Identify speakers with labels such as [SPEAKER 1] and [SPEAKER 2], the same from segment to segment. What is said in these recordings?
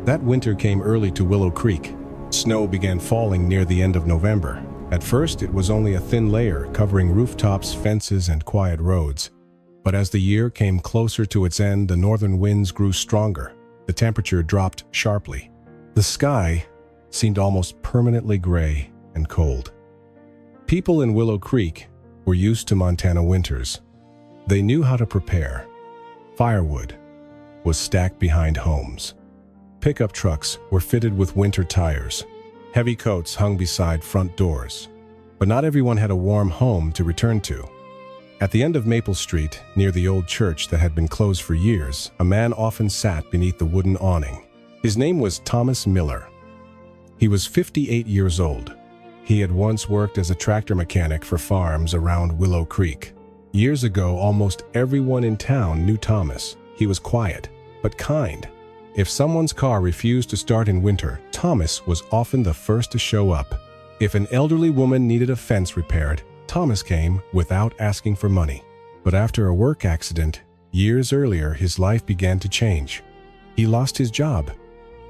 [SPEAKER 1] That winter came early to Willow Creek. Snow began falling near the end of November. At first, it was only a thin layer covering rooftops, fences, and quiet roads. But as the year came closer to its end, the northern winds grew stronger. The temperature dropped sharply. The sky seemed almost permanently gray and cold. People in Willow Creek were used to Montana winters. They knew how to prepare. Firewood was stacked behind homes. Pickup trucks were fitted with winter tires. Heavy coats hung beside front doors. But not everyone had a warm home to return to. At the end of Maple Street, near the old church that had been closed for years, a man often sat beneath the wooden awning. His name was Thomas Miller. He was 58 years old. He had once worked as a tractor mechanic for farms around Willow Creek. Years ago, almost everyone in town knew Thomas. He was quiet, but kind. If someone's car refused to start in winter, Thomas was often the first to show up. If an elderly woman needed a fence repaired, Thomas came without asking for money. But after a work accident, years earlier, his life began to change. He lost his job,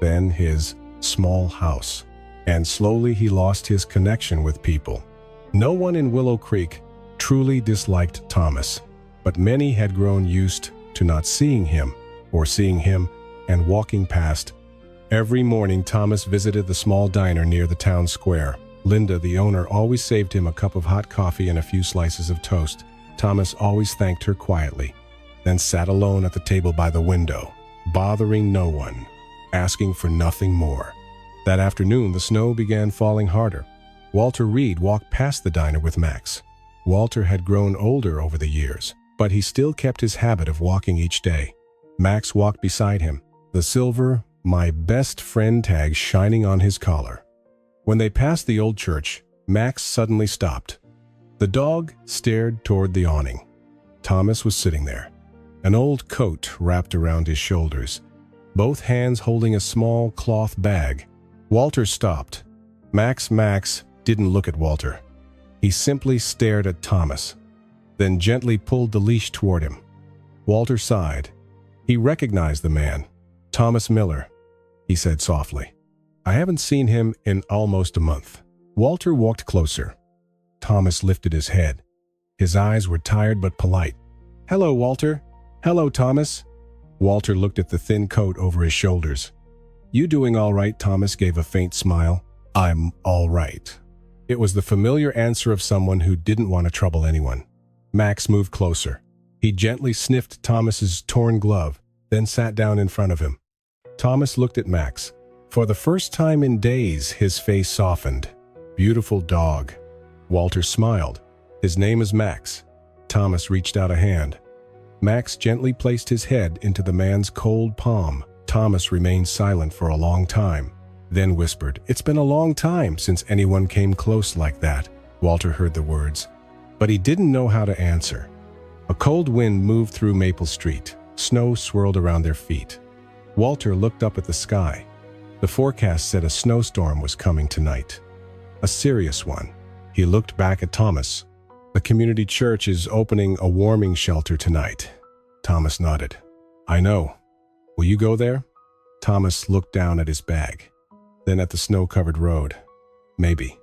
[SPEAKER 1] then his small house, and slowly he lost his connection with people. No one in Willow Creek truly disliked Thomas, but many had grown used to not seeing him or seeing him and walking past. Every morning, Thomas visited the small diner near the town square. Linda, the owner, always saved him a cup of hot coffee and a few slices of toast. Thomas always thanked her quietly, then sat alone at the table by the window, bothering no one, asking for nothing more. That afternoon, the snow began falling harder. Walter Reed walked past the diner with Max. Walter had grown older over the years, but he still kept his habit of walking each day. Max walked beside him, the silver "My Best Friend" tag shining on his collar. When they passed the old church, Max suddenly stopped. The dog stared toward the awning. Thomas was sitting there, an old coat wrapped around his shoulders, both hands holding a small cloth bag. Walter stopped. Max didn't look at Walter. He simply stared at Thomas, then gently pulled the leash toward him. Walter sighed. He recognized the man. "Thomas Miller," he said softly. "I haven't seen him in almost a month." Walter walked closer. Thomas lifted his head. His eyes were tired but polite. "Hello, Walter." "Hello, Thomas." Walter looked at the thin coat over his shoulders. "You doing all right?" Thomas gave a faint smile. "I'm all right." It was the familiar answer of someone who didn't want to trouble anyone. Max moved closer. He gently sniffed Thomas's torn glove, then sat down in front of him. Thomas looked at Max. For the first time in days, his face softened. "Beautiful dog." Walter smiled. "His name is Max." Thomas reached out a hand. Max gently placed his head into the man's cold palm. Thomas remained silent for a long time, then whispered, "It's been a long time since anyone came close like that." Walter heard the words, but he didn't know how to answer. A cold wind moved through Maple Street. Snow swirled around their feet. Walter looked up at the sky. The forecast said a snowstorm was coming tonight. A serious one. He looked back at Thomas. "The community church is opening a warming shelter tonight." Thomas nodded. "I know. Will you go there?" Thomas looked down at his bag, then at the snow-covered road. "Maybe."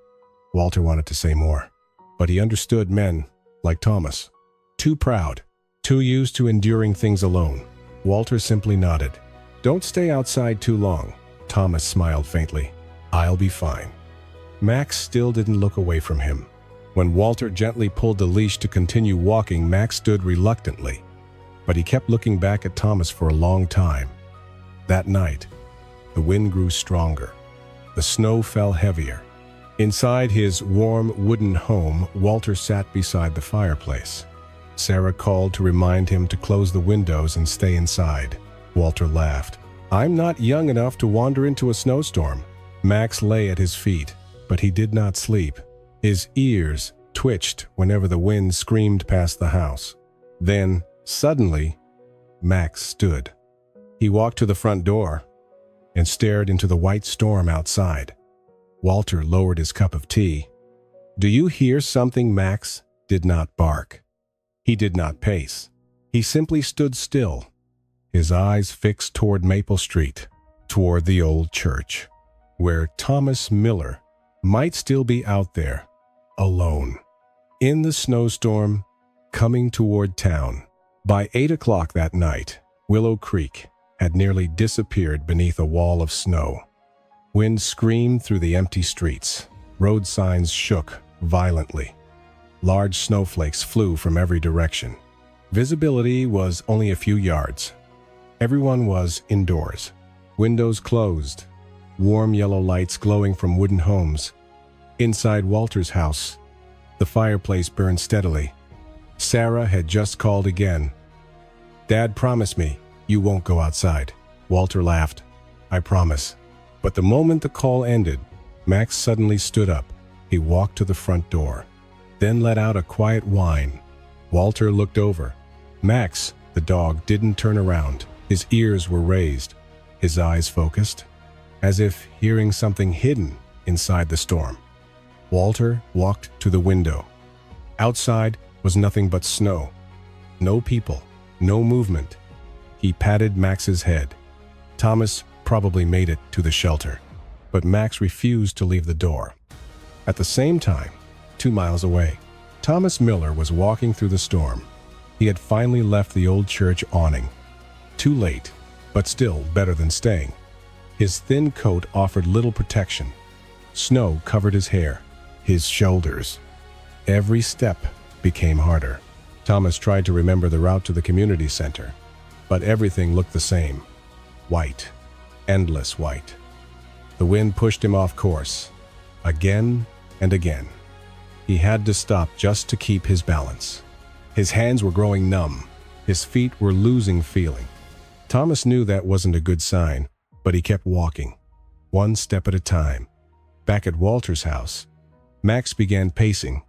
[SPEAKER 1] Walter wanted to say more, but he understood men like Thomas. Too proud, too used to enduring things alone. Walter simply nodded. "Don't stay outside too long." Thomas smiled faintly. "I'll be fine." Max still didn't look away from him. When Walter gently pulled the leash to continue walking, Max stood reluctantly, but he kept looking back at Thomas for a long time. That night, the wind grew stronger. The snow fell heavier. Inside his warm wooden home, Walter sat beside the fireplace. Sarah called to remind him to close the windows and stay inside. Walter laughed. "I'm not young enough to wander into a snowstorm." Max lay at his feet, but he did not sleep. His ears twitched whenever the wind screamed past the house. Then, suddenly, Max stood. He walked to the front door and stared into the white storm outside. Walter lowered his cup of tea. "Do you hear something?" Max did not bark. He did not pace. He simply stood still, his eyes fixed toward Maple Street. toward the old church, where Thomas Miller might still be out there, alone, in the snowstorm, coming toward town. By 8 o'clock that night, Willow Creek had nearly disappeared beneath a wall of snow. Wind screamed through the empty streets. Road signs shook violently. Large snowflakes flew from every direction. Visibility was only a few yards. Everyone was indoors. Windows closed. Warm yellow lights glowing from wooden homes. Inside Walter's house, the fireplace burned steadily. Sarah had just called again. "Dad, promise me you won't go outside." Walter laughed. "I promise." But the moment the call ended, Max suddenly stood up. He walked to the front door, then let out a quiet whine. Walter looked over. Max, the dog, didn't turn around. His ears were raised, his eyes focused, as if hearing something hidden inside the storm. Walter walked to the window. Outside was nothing but snow. No people, no movement. He patted Max's head. Thomas probably made it to the shelter, but Max refused to leave the door. At the same time, 2 miles away, Thomas Miller was walking through the storm. He had finally left the old church awning. Too late, but still better than staying. His thin coat offered little protection. Snow covered his hair, his shoulders. Every step became harder. Thomas tried to remember the route to the community center, but everything looked the same. White, endless white. The wind pushed him off course, again and again. He had to stop just to keep his balance. His hands were growing numb. His feet were losing feeling. Thomas knew that wasn't a good sign, but he kept walking, one step at a time. Back at Walter's house, Max began pacing.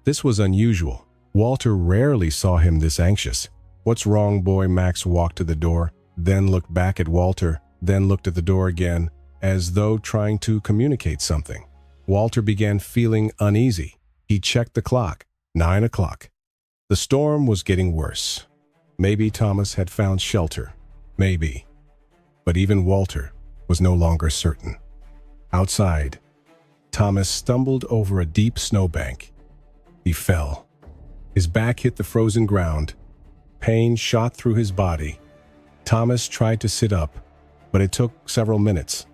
[SPEAKER 1] This was unusual. Walter rarely saw him this anxious. "What's wrong, boy?" Max walked to the door, then looked back at Walter, then looked at the door again, as though trying to communicate something. Walter began feeling uneasy. He checked the clock. 9 o'clock. The storm was getting worse. Maybe Thomas had found shelter. Maybe. But even Walter was no longer certain. Outside, Thomas stumbled over a deep snowbank. He fell. His back hit the frozen ground. Pain shot through his body. Thomas tried to sit up, but it took several minutes.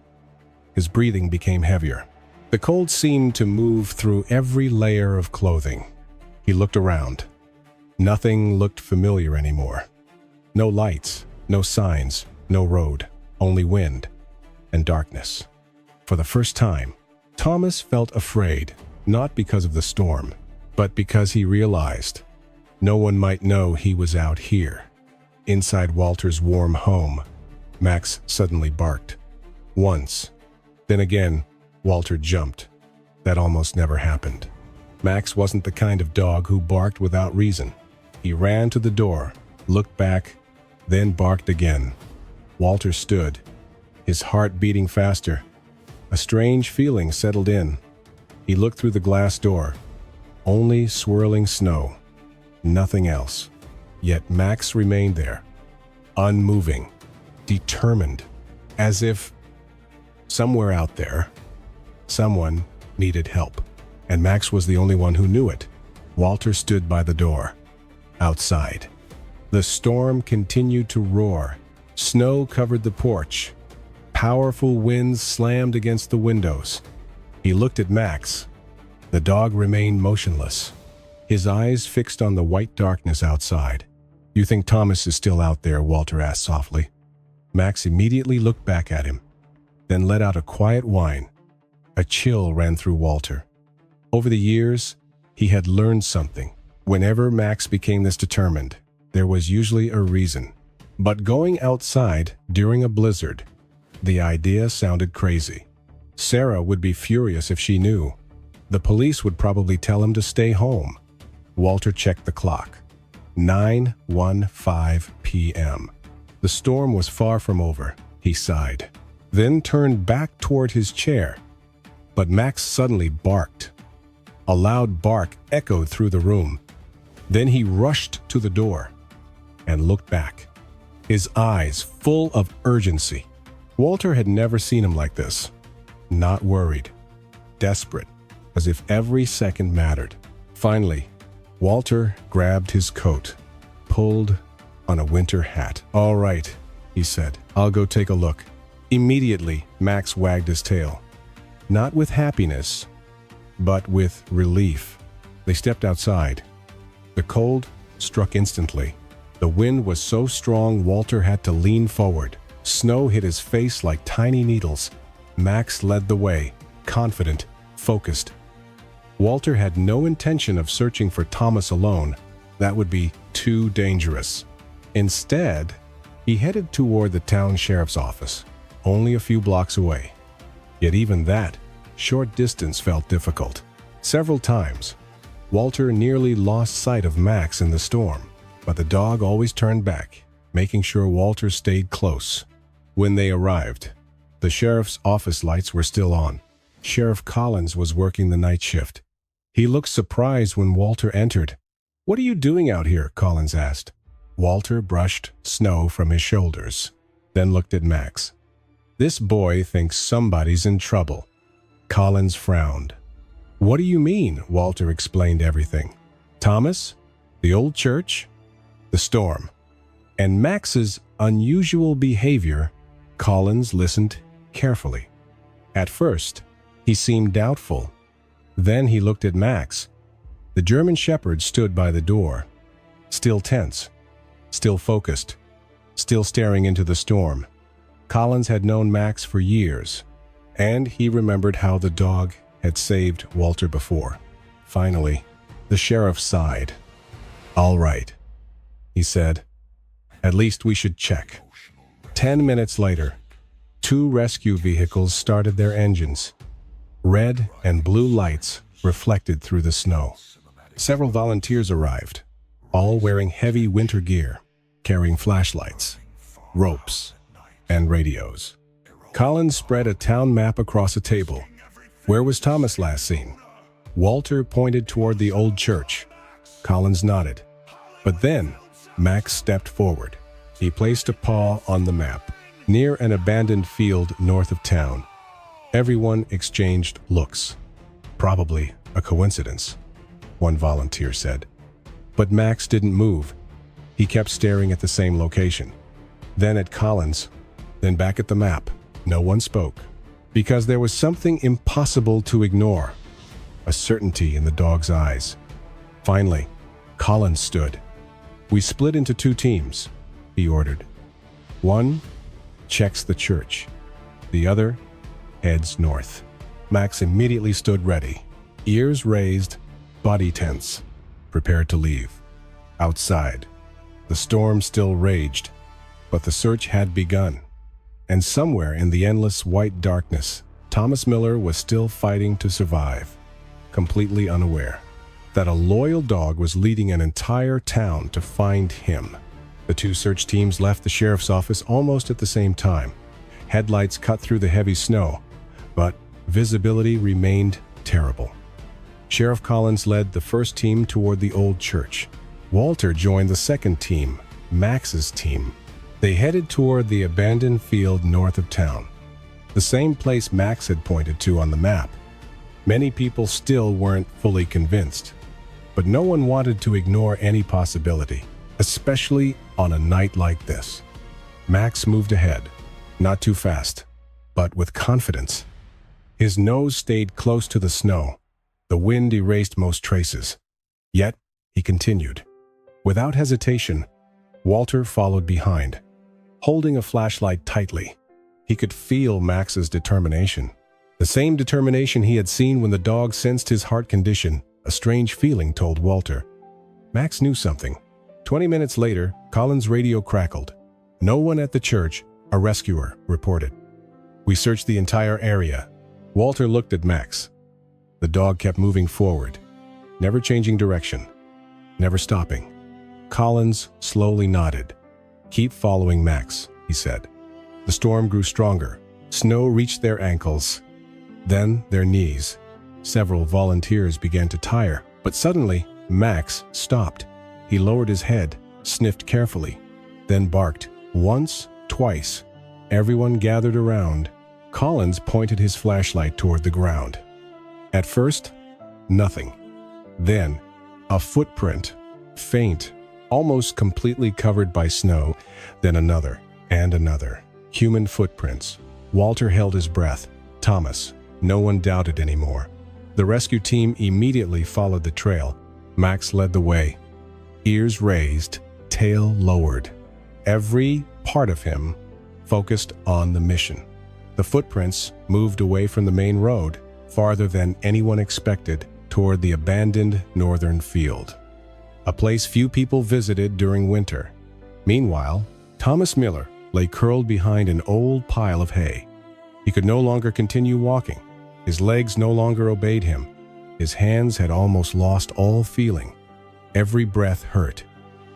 [SPEAKER 1] His breathing became heavier. The cold seemed to move through every layer of clothing. He looked around. Nothing looked familiar anymore. No lights, no signs, no road, only wind and darkness. For the first time, Thomas felt afraid, not because of the storm, but because he realized no one might know he was out here. Inside Walter's warm home, Max suddenly barked. Once. Then again, Walter jumped. That almost never happened. Max wasn't the kind of dog who barked without reason. He ran to the door, looked back, then barked again. Walter stood, his heart beating faster. A strange feeling settled in. He looked through the glass door. Only swirling snow. Nothing else. Yet Max remained there, unmoving, determined, as if somewhere out there, someone needed help. And Max was the only one who knew it. Walter stood by the door. Outside, the storm continued to roar. Snow covered the porch. Powerful winds slammed against the windows. He looked at Max. The dog remained motionless, his eyes fixed on the white darkness outside. "You think Thomas is still out there?" Walter asked softly. Max immediately looked back at him, then let out a quiet whine. A chill ran through Walter. Over the years, he had learned something. Whenever Max became this determined, there was usually a reason. But going outside during a blizzard, the idea sounded crazy. Sarah would be furious if she knew. The police would probably tell him to stay home. Walter checked the clock. 9:15 p.m. The storm was far from over. He sighed, then turned back toward his chair. But Max suddenly barked. A loud bark echoed through the room. Then he rushed to the door and looked back, his eyes full of urgency. Walter had never seen him like this. Not worried. Desperate. As if every second mattered. Finally, Walter grabbed his coat, pulled on a winter hat. "All right," he said. "I'll go take a look." Immediately, Max wagged his tail. Not with happiness, but with relief. They stepped outside. The cold struck instantly. The wind was so strong Walter had to lean forward. Snow hit his face like tiny needles. Max led the way, confident, focused. Walter had no intention of searching for Thomas alone. That would be too dangerous. Instead, he headed toward the town sheriff's office, only a few blocks away. Yet even that short distance felt difficult. Several times, Walter nearly lost sight of Max in the storm, but the dog always turned back, making sure Walter stayed close. When they arrived, the sheriff's office lights were still on. Sheriff Collins was working the night shift. He looked surprised when Walter entered. "What are you doing out here?" Collins asked. Walter brushed snow from his shoulders, then looked at Max. "This boy thinks somebody's in trouble." Collins frowned. "What do you mean?" Walter explained everything. "Thomas, the old church, the storm, and Max's unusual behavior." Collins listened carefully. At first, he seemed doubtful. Then he looked at Max. The German Shepherd stood by the door, still tense, still focused, still staring into the storm. Collins had known Max for years, and he remembered how the dog had saved Walter before. Finally, the sheriff sighed. "All right," he said. "At least we should check." 10 minutes later, 2 rescue vehicles started their engines. Red and blue lights reflected through the snow. Several volunteers arrived, all wearing heavy winter gear, carrying flashlights, ropes, and radios. Collins spread a town map across a table. "Where was Thomas last seen?" Walter pointed toward the old church. Collins nodded. But then, Max stepped forward. He placed a paw on the map, near an abandoned field north of town. Everyone exchanged looks. "Probably a coincidence," one volunteer said. But Max didn't move. He kept staring at the same location. Then at Collins, then back at the map. No one spoke, because there was something impossible to ignore, a certainty in the dog's eyes. Finally, Collins stood. "We split into 2 teams," he ordered. "One checks the church. The other heads north." Max immediately stood ready, ears raised, body tense, prepared to leave. Outside, the storm still raged, but the search had begun. And somewhere in the endless white darkness, Thomas Miller was still fighting to survive, completely unaware that a loyal dog was leading an entire town to find him. The 2 search teams left the sheriff's office almost at the same time. Headlights cut through the heavy snow, but visibility remained terrible. Sheriff Collins led the first team toward the old church. Walter joined the second team, Max's team. They headed toward the abandoned field north of town, the same place Max had pointed to on the map. Many people still weren't fully convinced, but no one wanted to ignore any possibility, especially on a night like this. Max moved ahead, not too fast, but with confidence. His nose stayed close to the snow. The wind erased most traces. Yet, he continued. Without hesitation, Walter followed behind, holding a flashlight tightly. He could feel Max's determination. The same determination he had seen when the dog sensed his heart condition. A strange feeling told Walter. Max knew something. 20 minutes later, Collins' radio crackled. "No one at the church, a rescuer," reported. "We searched the entire area." Walter looked at Max. The dog kept moving forward, never changing direction, never stopping. Collins slowly nodded. "Keep following Max," he said. The storm grew stronger. Snow reached their ankles, then their knees. Several volunteers began to tire, but suddenly Max stopped. He lowered his head, sniffed carefully, then barked once, twice, Everyone gathered around. Collins pointed his flashlight toward the ground. At first, nothing. Then, a footprint, faint, almost completely covered by snow, then another and another. Human footprints. Walter held his breath. Thomas. No one doubted anymore. The rescue team immediately followed the trail. Max led the way. Ears raised, tail lowered. Every part of him focused on the mission. The footprints moved away from the main road, farther than anyone expected, toward the abandoned northern field, a place few people visited during winter. Meanwhile, Thomas Miller lay curled behind an old pile of hay. He could no longer continue walking. His legs no longer obeyed him. His hands had almost lost all feeling. Every breath hurt.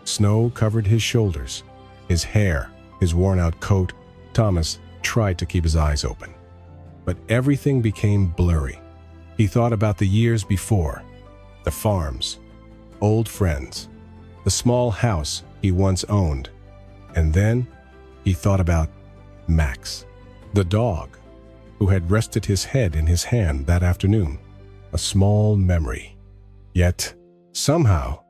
[SPEAKER 1] Snow covered his shoulders, his hair, his worn-out coat. Thomas tried to keep his eyes open, but everything became blurry. He thought about the years before, the farms, old friends, the small house he once owned, and then he thought about Max, the dog, who had rested his head in his hand that afternoon. A small memory. Yet, somehow,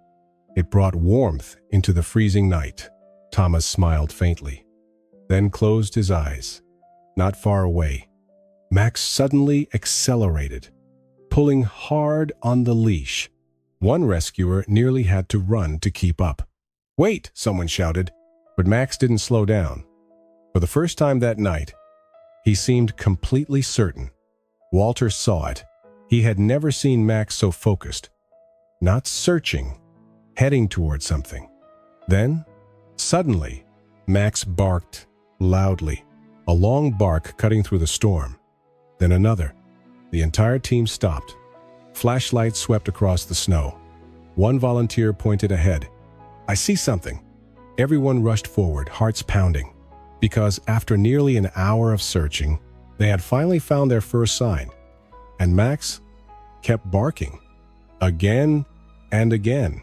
[SPEAKER 1] it brought warmth into the freezing night. Thomas smiled faintly, then closed his eyes. Not far away, Max suddenly accelerated, pulling hard on the leash. One rescuer nearly had to run to keep up. "Wait!" someone shouted, but Max didn't slow down. For the first time that night, he seemed completely certain. Walter saw it. He had never seen Max so focused, not searching, heading toward something. Then, suddenly, Max barked loudly, a long bark cutting through the storm. Then another. The entire team stopped. Flashlights swept across the snow. One volunteer pointed ahead. "I see something." Everyone rushed forward, hearts pounding, because after nearly an hour of searching, they had finally found their first sign. And Max kept barking, again and again,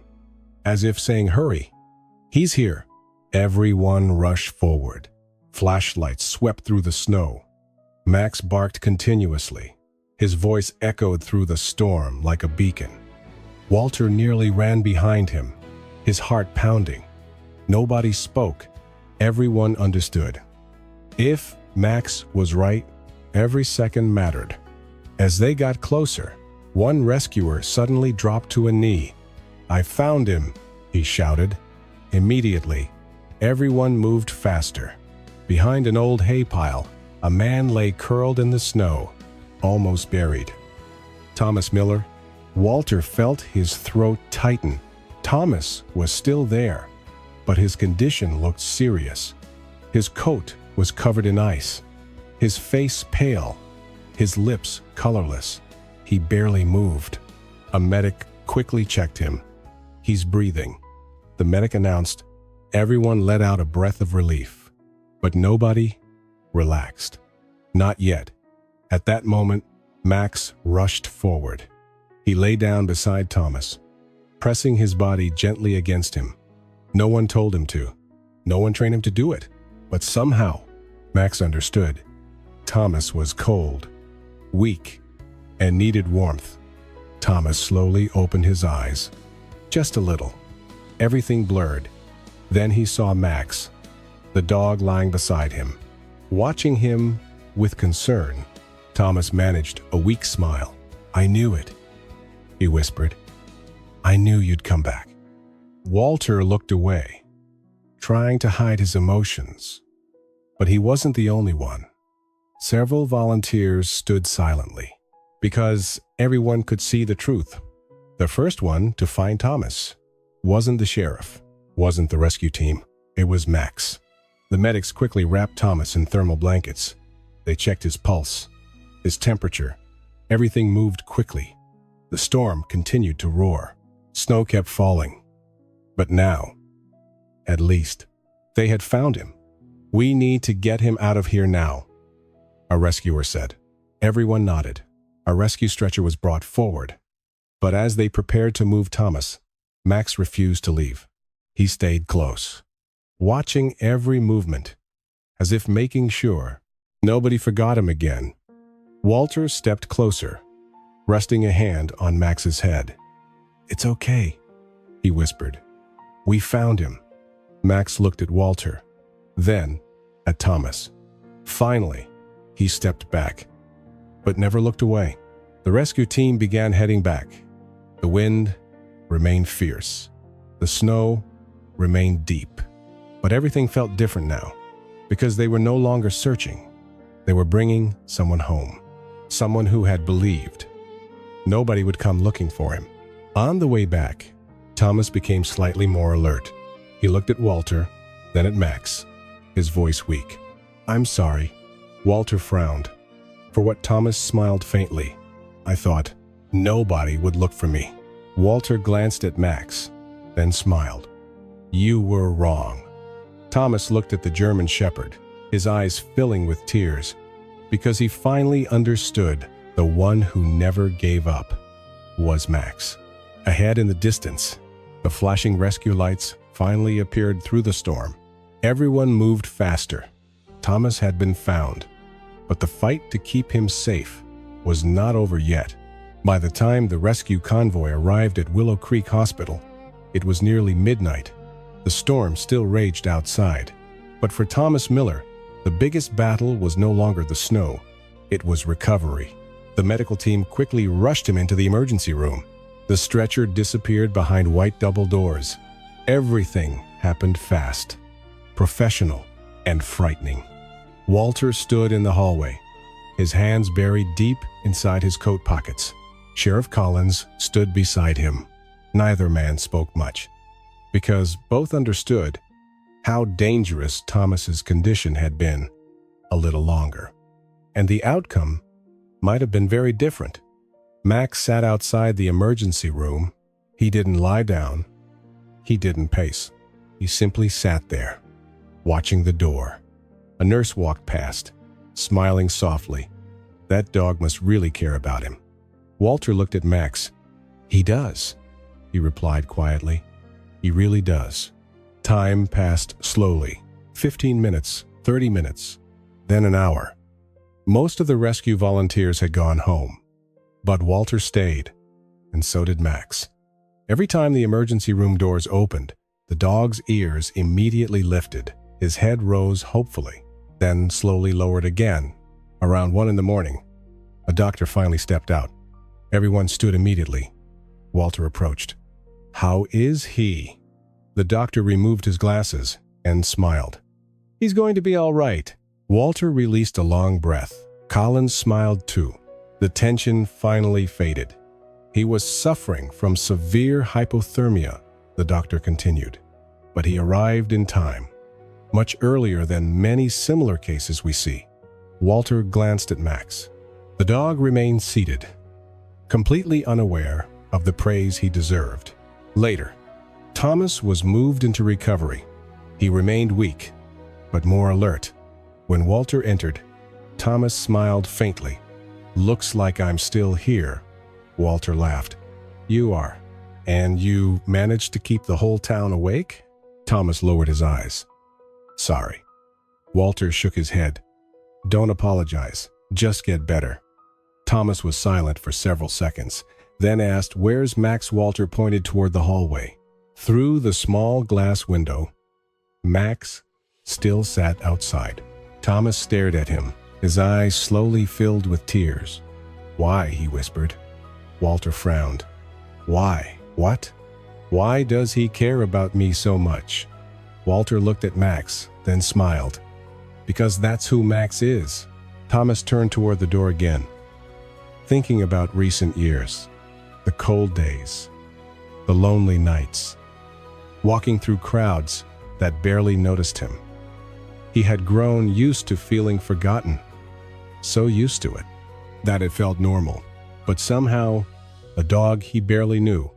[SPEAKER 1] as if saying, "Hurry, he's here." Everyone rushed forward. Flashlights swept through the snow. Max barked continuously. His voice echoed through the storm like a beacon. Walter nearly ran behind him, his heart pounding. Nobody spoke. Everyone understood. If Max was right, every second mattered. As they got closer, one rescuer suddenly dropped to a knee. "I found him," he shouted. Immediately, everyone moved faster. Behind an old hay pile, a man lay curled in the snow, almost buried. Thomas Miller. Walter felt his throat tighten. Thomas was still there, but his condition looked serious. His coat was covered in ice, his face pale, his lips colorless. He barely moved. A medic quickly checked him. "He's breathing," the medic announced. Everyone let out a breath of relief, but nobody relaxed. Not yet. At that moment, Max rushed forward. He lay down beside Thomas, pressing his body gently against him. No one told him to. No one trained him to do it. But somehow, Max understood. Thomas was cold, weak, and needed warmth. Thomas slowly opened his eyes. Just a little. Everything blurred. Then he saw Max, the dog lying beside him, watching him with concern. Thomas managed a weak smile. "I knew it," he whispered. "I knew you'd come back." Walter looked away, trying to hide his emotions. But he wasn't the only one. Several volunteers stood silently, because everyone could see the truth. The first one to find Thomas wasn't the sheriff, wasn't the rescue team. It was Max. The medics quickly wrapped Thomas in thermal blankets. They checked his pulse, his temperature. Everything moved quickly. The storm continued to roar. Snow kept falling. But now, at least, they had found him. "We need to get him out of here now," a rescuer said. Everyone nodded. A rescue stretcher was brought forward. But as they prepared to move Thomas, Max refused to leave. He stayed close, watching every movement. as if making sure nobody forgot him again. Walter stepped closer, resting a hand on Max's head. "It's okay," he whispered. "We found him." Max looked at Walter, then at Thomas. Finally, he stepped back, but never looked away. The rescue team began heading back. The wind remained fierce. The snow remained deep. But everything felt different now, because they were no longer searching. They were bringing someone home, someone who had believed nobody would come looking for him. On the way back, Thomas became slightly more alert. He looked at Walter, then at Max, his voice weak. "I'm sorry." Walter frowned. For what Thomas smiled faintly. "I thought nobody would look for me." Walter glanced at Max, then smiled. "You were wrong." Thomas looked at the German shepherd, his eyes filling with tears, because he finally understood the one who never gave up was Max. Ahead in the distance, the flashing rescue lights finally appeared through the storm. Everyone moved faster. Thomas had been found, but the fight to keep him safe was not over yet. By the time the rescue convoy arrived at Willow Creek Hospital, it was nearly midnight. The storm still raged outside. But for Thomas Miller, the biggest battle was no longer the snow. It was recovery. The medical team quickly rushed him into the emergency room. The stretcher disappeared behind white double doors. Everything happened fast, professional, and frightening. Walter stood in the hallway, his hands buried deep inside his coat pockets. Sheriff Collins stood beside him. Neither man spoke much, because both understood how dangerous Thomas's condition had been a little longer. And the outcome might have been very different. Max sat outside the emergency room. He didn't lie down. He didn't pace. He simply sat there, watching the door. A nurse walked past, smiling softly. That dog must really care about him. Walter looked at Max. "He does," he replied quietly. "He really does." Time passed slowly. 15 minutes, 30 minutes, then an hour. Most of the rescue volunteers had gone home, but Walter stayed, and so did Max. Every time the emergency room doors opened, the dog's ears immediately lifted. His head rose hopefully, then slowly lowered again. Around 1 a.m, a doctor finally stepped out. Everyone stood immediately. Walter approached. "How is he?" The doctor removed his glasses and smiled. "He's going to be all right." Walter released a long breath. Collins smiled too. The tension finally faded. "He was suffering from severe hypothermia," the doctor continued. "But he arrived in time, much earlier than many similar cases we see." Walter glanced at Max. The dog remained seated, completely unaware of the praise he deserved. Later, Thomas was moved into recovery. He remained weak, but more alert. When Walter entered, Thomas smiled faintly. "Looks like I'm still here," Walter laughed. "You are. And you managed to keep the whole town awake?" Thomas lowered his eyes. "Sorry." Walter shook his head. "Don't apologize. Just get better." Thomas was silent for several seconds, then asked, "Where's Max?" Walter pointed toward the hallway. Through the small glass window, Max still sat outside. Thomas stared at him, his eyes slowly filled with tears. "Why?" he whispered. Walter frowned. "Why? What? Why does he care about me so much?" Walter looked at Max, then smiled. "Because that's who Max is." Thomas turned toward the door again, thinking about recent years, the cold days, the lonely nights, walking through crowds that barely noticed him. He had grown used to feeling forgotten, so used to it that it felt normal. But somehow, a dog he barely knew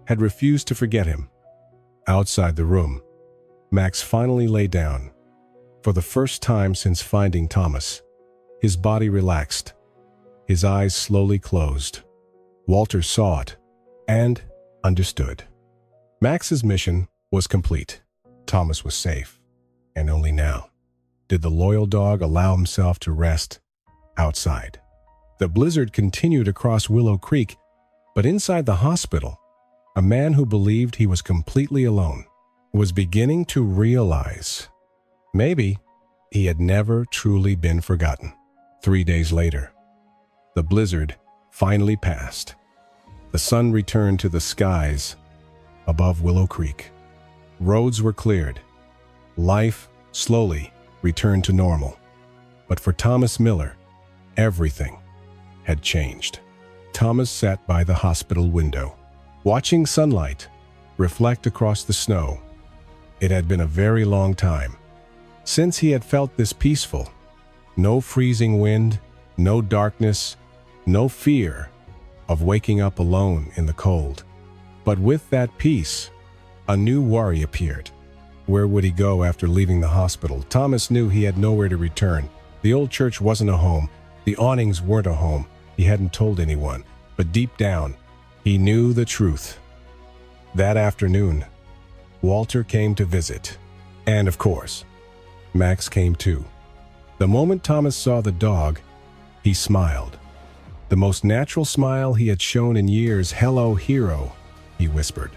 [SPEAKER 1] had refused to forget him. Outside the room, Max finally lay down. For the first time since finding Thomas, his body relaxed. His eyes slowly closed. Walter saw it and understood. Max's mission was complete. Thomas was safe, and only now did the loyal dog allow himself to rest outside. The blizzard continued across Willow Creek, but inside the hospital, a man who believed he was completely alone was beginning to realize maybe he had never truly been forgotten. 3 days later, the blizzard finally passed. The sun returned to the skies above Willow Creek. Roads were cleared. Life slowly returned to normal. But for Thomas Miller, everything had changed. Thomas sat by the hospital window, watching sunlight reflect across the snow. It had been a very long time since he had felt this peaceful. No freezing wind, no darkness, no fear of waking up alone in the cold. But with that peace, a new worry appeared. Where would he go after leaving the hospital? Thomas knew he had nowhere to return. The old church wasn't a home. The awnings weren't a home. He hadn't told anyone. But deep down, he knew the truth. That afternoon, Walter came to visit. And of course, Max came too. The moment Thomas saw the dog, he smiled. The most natural smile he had shown in years. "Hello, hero," he whispered.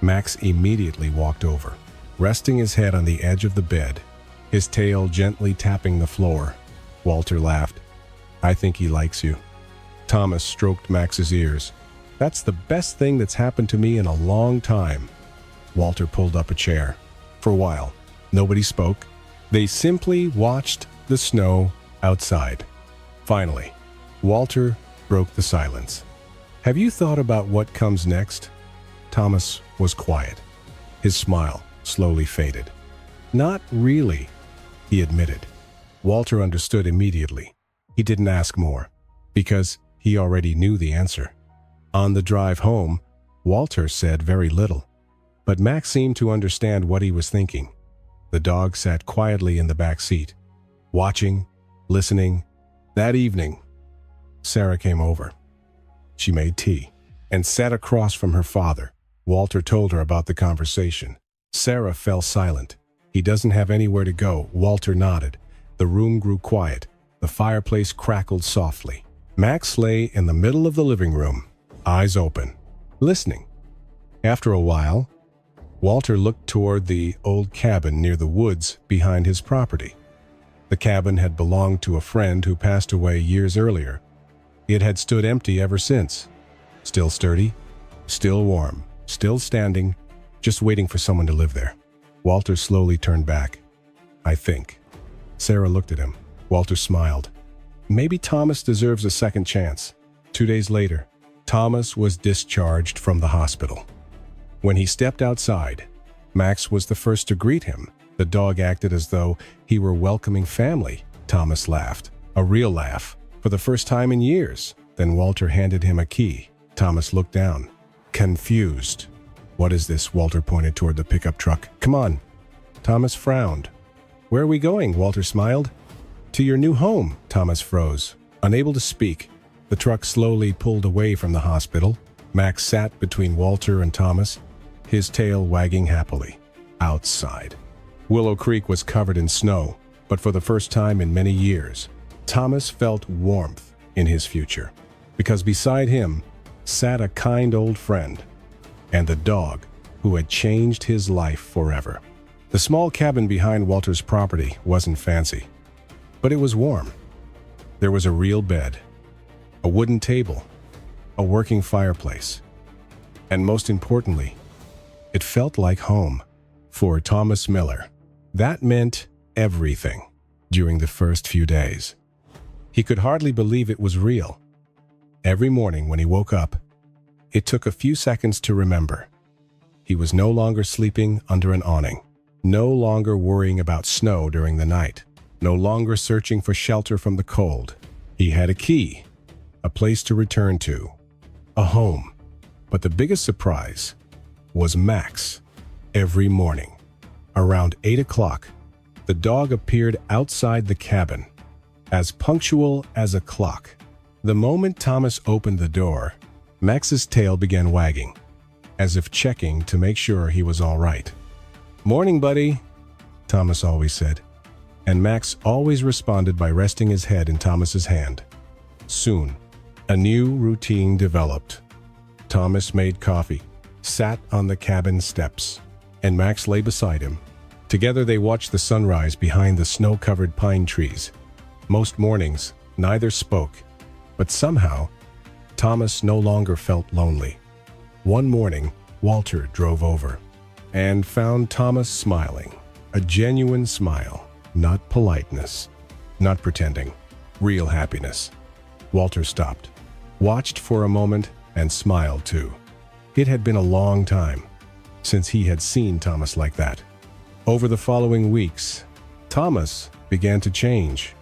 [SPEAKER 1] Max immediately walked over, resting his head on the edge of the bed, his tail gently tapping the floor. Walter laughed. "I think he likes you." Thomas stroked Max's ears. "That's the best thing that's happened to me in a long time." Walter pulled up a chair. For a while, nobody spoke. They simply watched the snow outside. Finally, Walter broke the silence. "Have you thought about what comes next?" Thomas was quiet. His smile slowly faded. "Not really," he admitted. Walter understood immediately. He didn't ask more, because he already knew the answer. On the drive home, Walter said very little, but Max seemed to understand what he was thinking. The dog sat quietly in the back seat, watching, listening. That evening, Sarah came over. She made tea and sat across from her father. Walter told her about the conversation. Sarah fell silent. "He doesn't have anywhere to go." Walter nodded. The room grew quiet. The fireplace crackled softly. Max lay in the middle of the living room, eyes open, listening. After a while, Walter looked toward the old cabin near the woods behind his property. The cabin had belonged to a friend who passed away years earlier. It had stood empty ever since. Still sturdy, still warm, still standing, just waiting for someone to live there. Walter slowly turned back. "I think." Sarah looked at him. Walter smiled. "Maybe Thomas deserves a second chance." 2 days later, Thomas was discharged from the hospital. When he stepped outside, Max was the first to greet him. The dog acted as though he were welcoming family. Thomas laughed, a real laugh, for the first time in years. Then Walter handed him a key. Thomas looked down, confused. "What is this?" Walter pointed toward the pickup truck. "Come on." Thomas frowned. "Where are we going?" Walter smiled. "To your new home." Thomas froze, unable to speak. The truck slowly pulled away from the hospital. Max sat between Walter and Thomas, his tail wagging happily. Outside, Willow Creek was covered in snow, but for the first time in many years, Thomas felt warmth in his future, because beside him sat a kind old friend and the dog who had changed his life forever. The small cabin behind Walter's property wasn't fancy, but it was warm. There was a real bed, a wooden table, a working fireplace, and most importantly, it felt like home. For Thomas Miller, that meant everything during the first few days. He could hardly believe it was real. Every morning when he woke up, it took a few seconds to remember. He was no longer sleeping under an awning, no longer worrying about snow during the night, no longer searching for shelter from the cold. He had a key, a place to return to, a home. But the biggest surprise was Max. Every morning, around 8 o'clock, the dog appeared outside the cabin, as punctual as a clock. The moment Thomas opened the door, Max's tail began wagging, as if checking to make sure he was all right. "Morning, buddy," Thomas always said. and Max always responded by resting his head in Thomas's hand. Soon, a new routine developed. Thomas made coffee, sat on the cabin steps, and Max lay beside him. Together they watched the sunrise behind the snow-covered pine trees. Most mornings, neither spoke, but somehow, Thomas no longer felt lonely. One morning, Walter drove over and found Thomas smiling. A genuine smile, not politeness, not pretending, real happiness. Walter stopped, watched for a moment, and smiled too. It had been a long time since he had seen Thomas like that. Over the following weeks, Thomas began to change.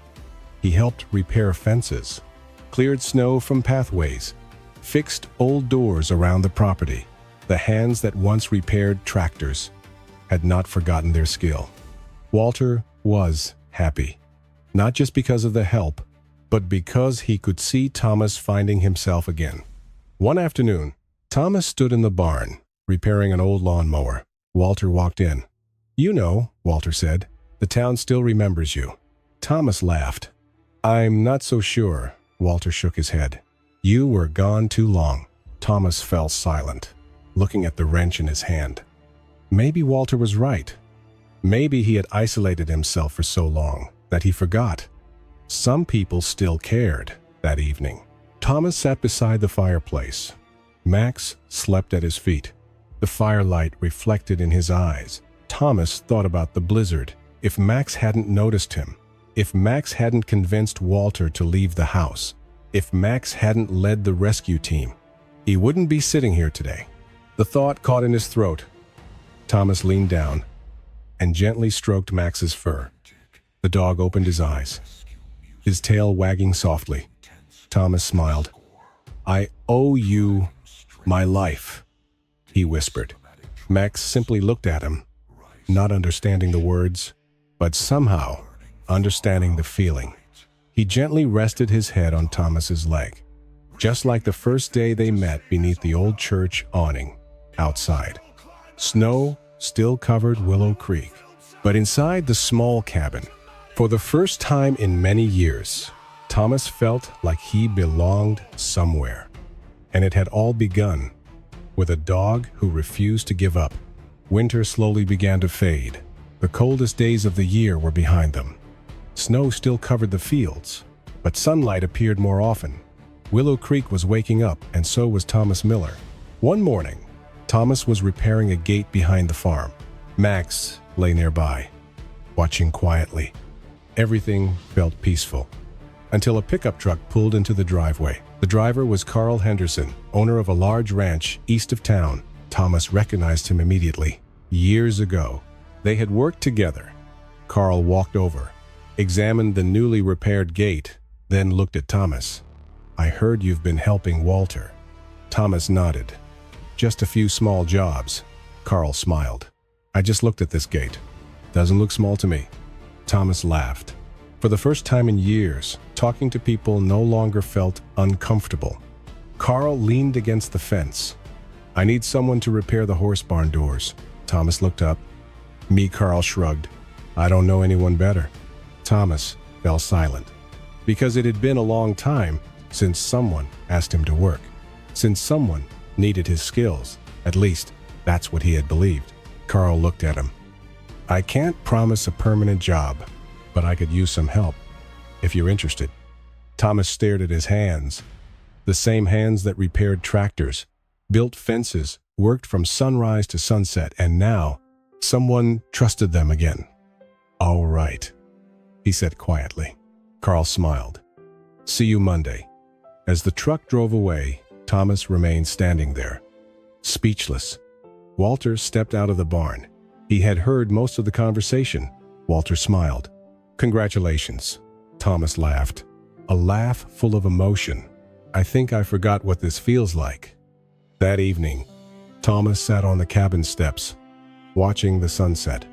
[SPEAKER 1] He helped repair fences, cleared snow from pathways, fixed old doors around the property. The hands that once repaired tractors had not forgotten their skill. Walter was happy, not just because of the help, but because he could see Thomas finding himself again. One afternoon, Thomas stood in the barn, repairing an old lawnmower. Walter walked in. "You know," Walter said, "the town still remembers you." Thomas laughed. "I'm not so sure," Walter shook his head. "You were gone too long." Thomas fell silent, looking at the wrench in his hand. Maybe Walter was right. Maybe he had isolated himself for so long that he forgot. Some people still cared that evening. Thomas sat beside the fireplace. Max slept at his feet. The firelight reflected in his eyes. Thomas thought about the blizzard. If Max hadn't noticed him, if Max hadn't convinced Walter to leave the house, if Max hadn't led the rescue team, he wouldn't be sitting here today. The thought caught in his throat. Thomas leaned down and gently stroked Max's fur. The dog opened his eyes, his tail wagging softly. Thomas smiled. "I owe you my life," he whispered. Max simply looked at him, not understanding the words, but somehow understanding the feeling. He gently rested his head on Thomas's leg, just like the first day they met beneath the old church awning outside. Snow still covered Willow Creek, but inside the small cabin, for the first time in many years, Thomas felt like he belonged somewhere. And it had all begun with a dog who refused to give up. Winter slowly began to fade. The coldest days of the year were behind them. Snow still covered the fields, but sunlight appeared more often. Willow Creek was waking up, and so was Thomas Miller. One morning, Thomas was repairing a gate behind the farm. Max lay nearby, watching quietly. Everything felt peaceful, until a pickup truck pulled into the driveway. The driver was Carl Henderson, owner of a large ranch east of town. Thomas recognized him immediately. Years ago, they had worked together. Carl walked over, examined the newly repaired gate, then looked at Thomas. "I heard you've been helping Walter." Thomas nodded. "Just a few small jobs." Carl smiled. "I just looked at this gate. Doesn't look small to me." Thomas laughed. For the first time in years, talking to people no longer felt uncomfortable. Carl leaned against the fence. "I need someone to repair the horse barn doors." Thomas looked up. "Me," Carl shrugged. "I don't know anyone better." Thomas fell silent, because it had been a long time since someone asked him to work, since someone needed his skills. At least, that's what he had believed. Carl looked at him. "I can't promise a permanent job, but I could use some help, if you're interested." Thomas stared at his hands, the same hands that repaired tractors, built fences, worked from sunrise to sunset, and now someone trusted them again. "All right," he said quietly. Carl smiled. "See you Monday." As the truck drove away, Thomas remained standing there, speechless. Walter stepped out of the barn. He had heard most of the conversation. Walter smiled. "Congratulations." Thomas laughed, a laugh full of emotion. "I think I forgot what this feels like." That evening, Thomas sat on the cabin steps, watching the sunset.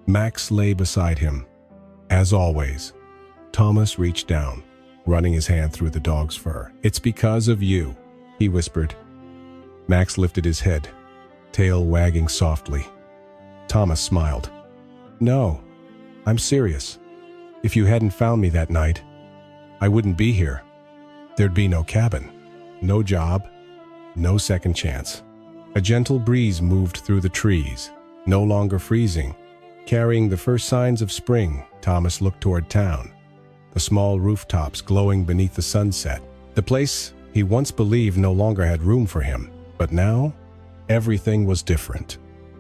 [SPEAKER 1] Max lay beside him. As always, Thomas reached down, running his hand through the dog's fur. "It's because of you," he whispered. Max lifted his head, tail wagging softly. Thomas smiled. "No, I'm serious." If you hadn't found me that night, I wouldn't be here. There'd be no cabin, no job, no second chance. A gentle breeze moved through the trees, no longer freezing. Carrying the first signs of spring, Thomas looked toward town, the small rooftops glowing beneath the sunset. The place he once believed no longer had room for him, but now everything was different.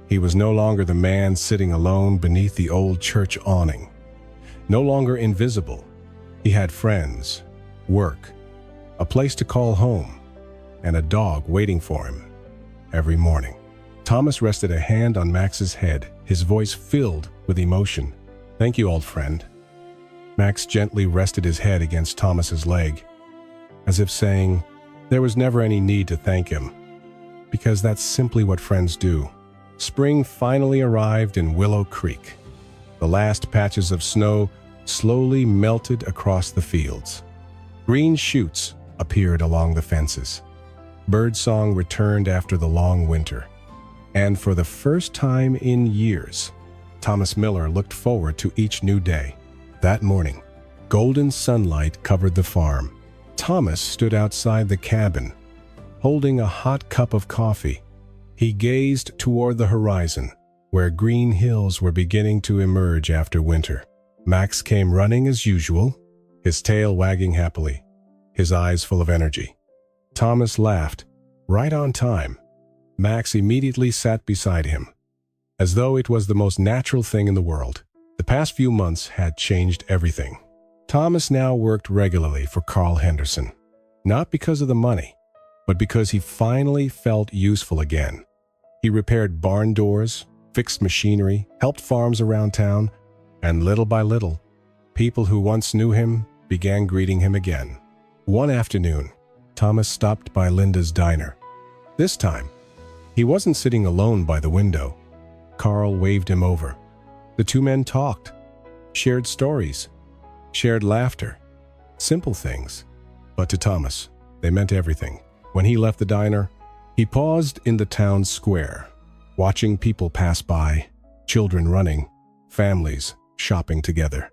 [SPEAKER 1] He was no longer the man sitting alone beneath the old church awning, no longer invisible. He had friends, work, a place to call home, and a dog waiting for him every morning. Thomas rested a hand on Max's head, his voice filled with emotion. "Thank you, old friend." Max gently rested his head against Thomas's leg, as if saying, there was never any need to thank him, because that's simply what friends do. Spring finally arrived in Willow Creek. The last patches of snow slowly melted across the fields. Green shoots appeared along the fences. Birdsong returned after the long winter. And for the first time in years, Thomas Miller looked forward to each new day. That morning, golden sunlight covered the farm. Thomas stood outside the cabin, holding a hot cup of coffee. He gazed toward the horizon, where green hills were beginning to emerge after winter. Max came running as usual, his tail wagging happily, his eyes full of energy. Thomas laughed, right on time. Max immediately sat beside him, as though it was the most natural thing in the world. The past few months had changed everything. Thomas now worked regularly for Carl Henderson, not because of the money, but because he finally felt useful again. He repaired barn doors, fixed machinery, helped farms around town, and little by little, people who once knew him began greeting him again. One afternoon, Thomas stopped by Linda's diner. This time, he wasn't sitting alone by the window. Carl waved him over. The two men talked, shared stories, shared laughter. Simple things, but to Thomas, they meant everything. When he left the diner, he paused in the town square, watching people pass by, children running, families shopping together.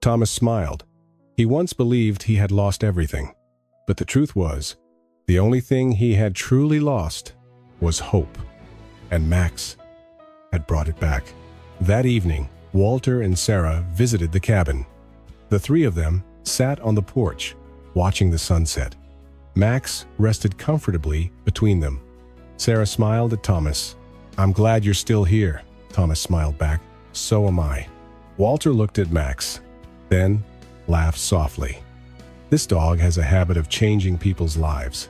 [SPEAKER 1] Thomas smiled. He once believed he had lost everything, but the truth was, the only thing he had truly lost was hope, and Max had brought it back. That evening, Walter and Sarah visited the cabin. The three of them sat on the porch, watching the sunset. Max rested comfortably between them. Sarah smiled at Thomas. "I'm glad you're still here," Thomas smiled back. "So am I." Walter looked at Max, then laughed softly. This dog has a habit of changing people's lives.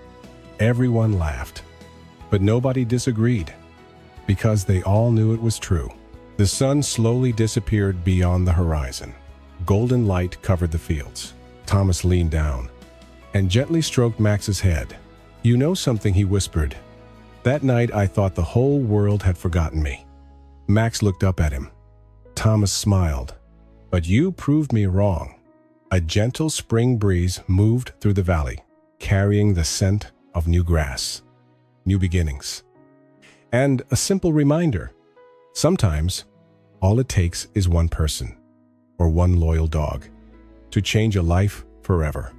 [SPEAKER 1] Everyone laughed, but nobody disagreed, because they all knew it was true. The sun slowly disappeared beyond the horizon. Golden light covered the fields. Thomas leaned down and gently stroked Max's head. "You know something," he whispered. "That night I thought the whole world had forgotten me." Max looked up at him. Thomas smiled. "But you proved me wrong." A gentle spring breeze moved through the valley, carrying the scent of new grass, new beginnings, and a simple reminder. Sometimes, all it takes is one person, or one loyal dog, to change a life forever.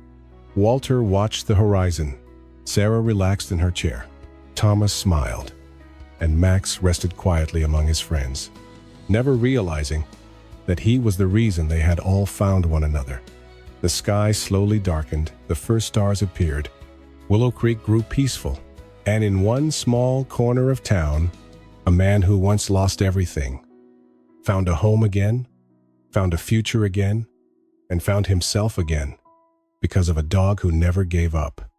[SPEAKER 1] Walter watched the horizon. Sarah relaxed in her chair. Thomas smiled, and Max rested quietly among his friends, never realizing that he was the reason they had all found one another. The sky slowly darkened, the first stars appeared. Willow Creek grew peaceful, and in one small corner of town, a man who once lost everything found a home again, found a future again, and found himself again because of a dog who never gave up.